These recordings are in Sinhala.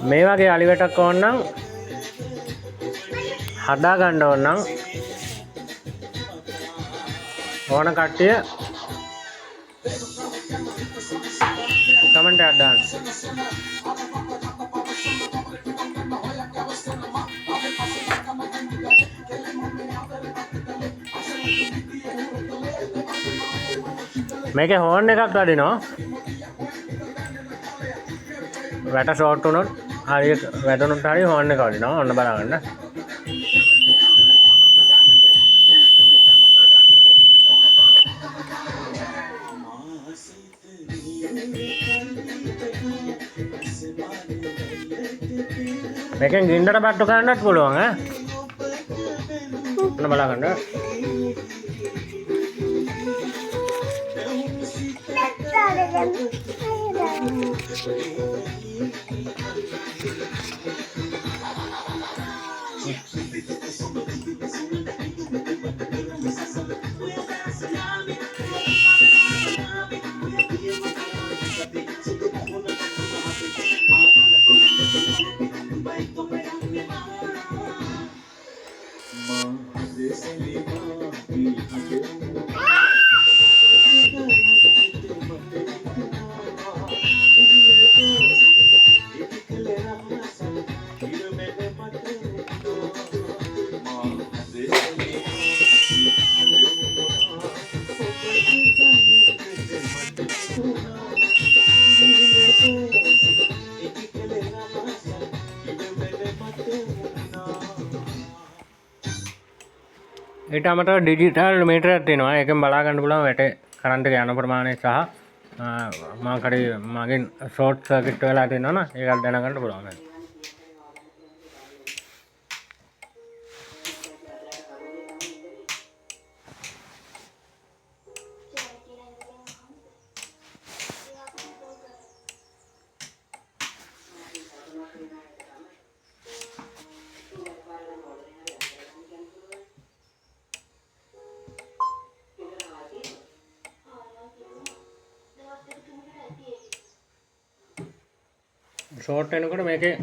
මේ වගේ අලි වැටක් ඕන නම් හදා ගන්න ඕන නම් ඕන කට්ටිය කමෙන්ට් එකක් දාන්න. මේකේ හෝන් එකක් වදිනවා. වැට ෂෝට් වුණොත් හරියට වැටුණොත් හරිය හෝන් එක වදිනවා. ඔන්න බලන්න. මේකෙන් ගින්නට බට්ටු කරන්නත් පුළුවන් ඈ. ඔන්න බලන්න. ඊට අමතරව ඩිජිටල් මීටරයක් තියෙනවා. ඒකෙන් බලා ගන්න පුළුවන් වැටේ කරන්ට් එක යන ප්‍රමාණය සහ මාකඩේ මගෙන් ෂෝට් සර්කිට් වෙලා තියෙනවා නම් ඒකත් දැනගන්න පුළුවන්. ෂෝට් වෙනකොට මේකේ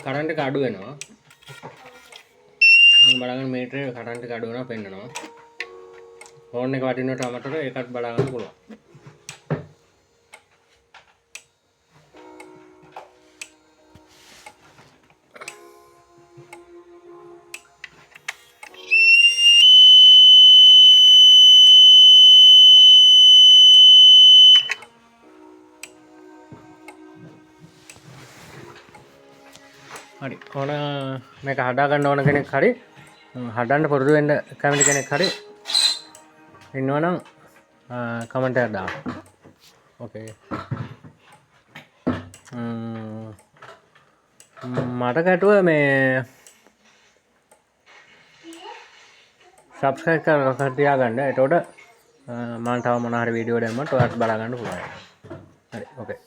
කරන්ට් එක අඩු වෙනවා. බලන්න මීටරේ කරන්ට් එක අඩු වෙනවා පෙන්නනවා. ෆෝන් එක වටිනවට අමතරව ඒකත් බලා ගන්න පුළුවන්. හරි ඕන මේක හදා ගන්න ඕන කෙනෙක් හරි හදන්න පුරුදු වෙන්න කැමති කෙනෙක් හරි ඉන්නවනම් කමෙන්ට් එකක් දාන්න. ඕකේ. මට ගැටුව මේ සබ්ස්ක්‍රයිබ් කරලා තියාගන්න. එතකොට මම තව මොන හරි වීඩියෝ දැම්මත් ඔයාලට බලා ගන්න පුළුවන්. හරි ඕකේ.